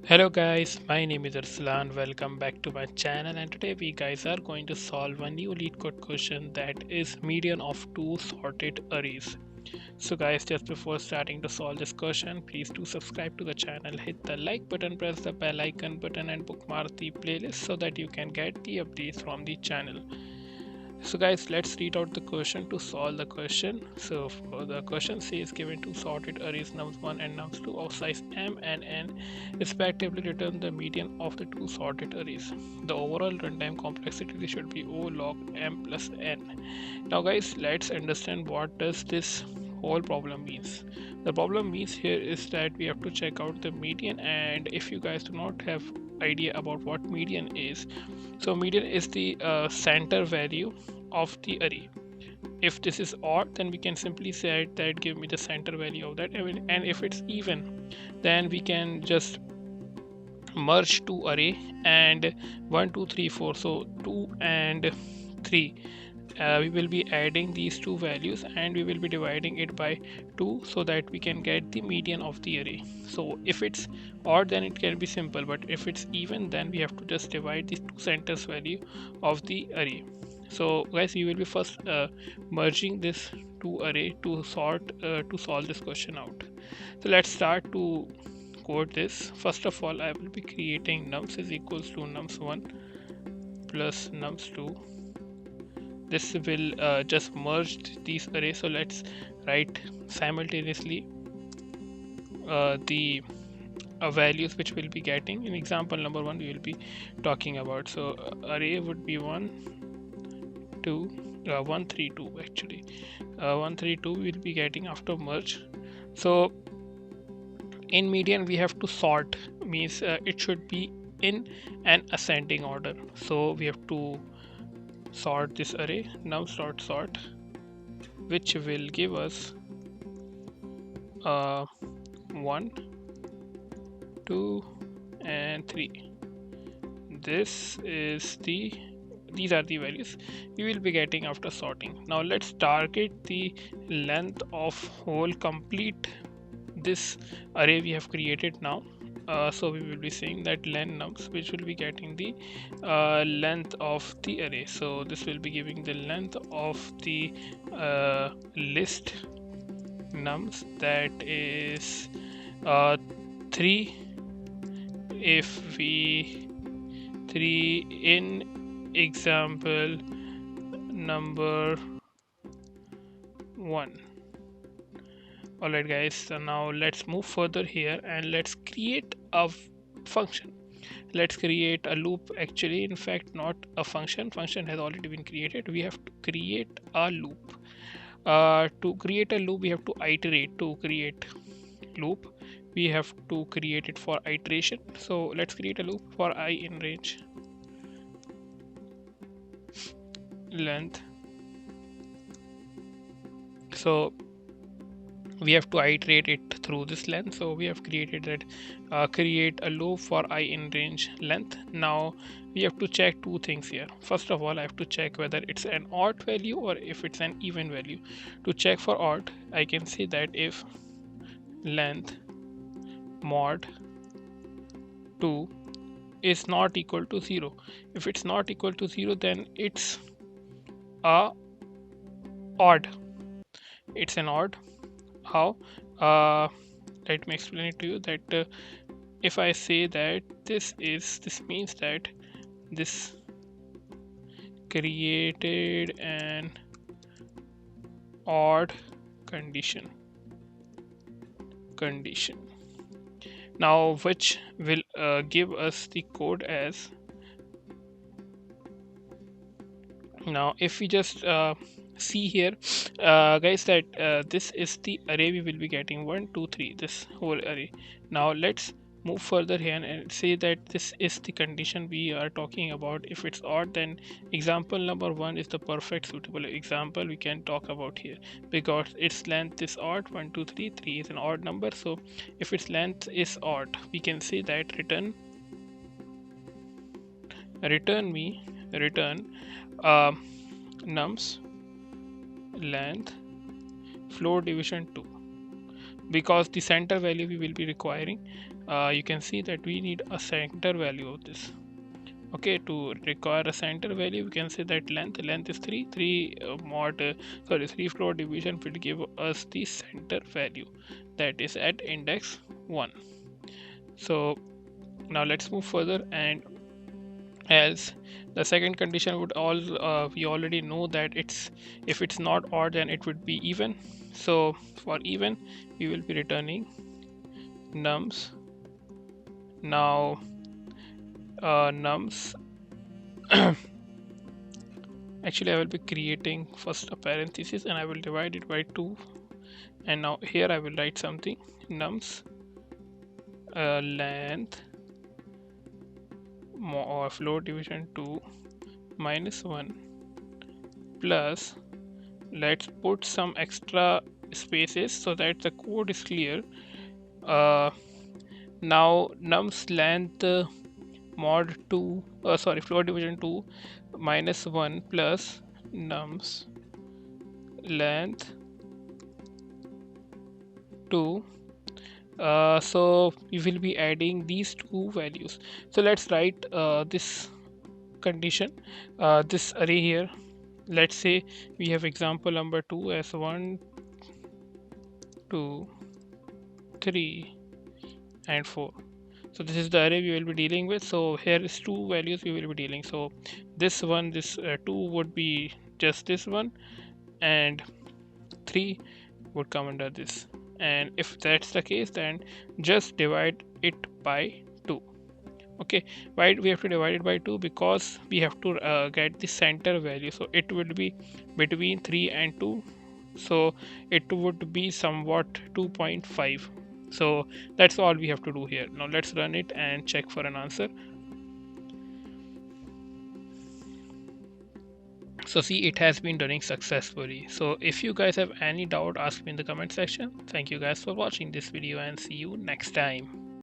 Hello guys, my name is Arslan. Welcome back to my channel, and today we guys are going to solve a new Leetcode question that is median of two sorted arrays. So guys, just before starting to solve this question, please do subscribe to the channel, hit the like button, press the bell icon button and bookmark the playlist so that you can get the updates from the channel. So guys, let's read out the question to solve the question. So for the question says given two sorted arrays nums1 and nums2 of size m and n respectively, return the median of the two sorted arrays. The overall runtime complexity should be O log m plus n. Now guys, let's understand what does this whole problem means. The problem means here is that we have to check out the median, and if you guys do not have idea about what median is, so median is the center value of the array. If this is odd, then we can simply say that give me the center value of that, and if it's even, then we can just merge two array and 1 2 3 4, so 2 and 3, we will be adding these two values and we will be dividing it by 2 so that we can get the median of the array. So if it's odd, then it can be simple, but if it's even, then we have to just divide the two centers value of the array. So guys, we will be first merging this two array to solve this question out. So let's start to code this. First of all, I will be creating nums is equals to nums1 plus nums2. This will just merge these arrays. So let's write simultaneously the values which we'll be getting. In example number 1 we will be talking about, so array would be 1 2 1 3 2 actually. 1 3 2 we'll be getting after merge. So in median we have to sort, means it should be in an ascending order. So we have to sort this array nums.sort, which will give us 1 2 and 3. These are the values we will be getting after sorting. Now let's target the length of whole complete this array we have created now. So we will be saying that len nums, which will be getting the length of the array. So this will be giving the length of the list nums, that is 3. If we 3 in example number 1. Alright guys, so now let's move further here and let's create a function. Let's create a loop, actually in fact not a function has already been created. We have to create a loop. To create a loop we have to iterate. To create loop we have to create it for iteration. So let's create a loop for I in range length. So we have to iterate it through this length. So we have created that create a loop for I in range length. Now we have to check two things here. First of all, I have to check whether it's an odd value or if it's an even value. To check for odd, I can say that if length mod 2 is not equal to 0. If it's not equal to 0, then it's a odd. It's an odd. How? Let me explain it to you that if I say that this means that this created an odd condition now, which will give us the code as, now if we just see here guys, that this is the array we will be getting 1 2 3, this whole array. Now let's move further here and say that this is the condition we are talking about. If it's odd, then example number 1 is the perfect suitable example we can talk about here, because its length is odd. 1 2 3, 3 is an odd number. So if its length is odd, we can say that return nums length floor division 2. because the center value we will be requiring, you can see that we need a center value of this. Okay, to require a center value, we can say that length is 3. 3 floor division will give us the center value, that is at index 1. So now let's move further, and as the second condition would all we already know that it's, if it's not odd then it would be even. So for even we will be returning nums. Now nums actually I will be creating first a parenthesis and I will divide it by 2, and now here I will write something nums length or floor division 2 minus 1 plus, let's put some extra spaces so that the code is clear. Now nums length mod 2 floor division 2 minus 1 plus nums length 2. So we will be adding these two values. So let's write this condition, this array here. Let's say we have example number 2 as 1 2 3 and 4. So this is the array we will be dealing with. So here is two values we will be dealing. So this one, this 2 would be just this one, and 3 would come under this. And if that's the case, then just divide it by 2. Okay, why we have to divide it by 2? Because we have to get the center value, so it would be between 3 and 2, so it would be somewhat 2.5. So that's all we have to do here. Now let's run it and check for an answer. So see, it has been running successfully. So if you guys have any doubt, ask me in the comment section. Thank you guys for watching this video and see you next time.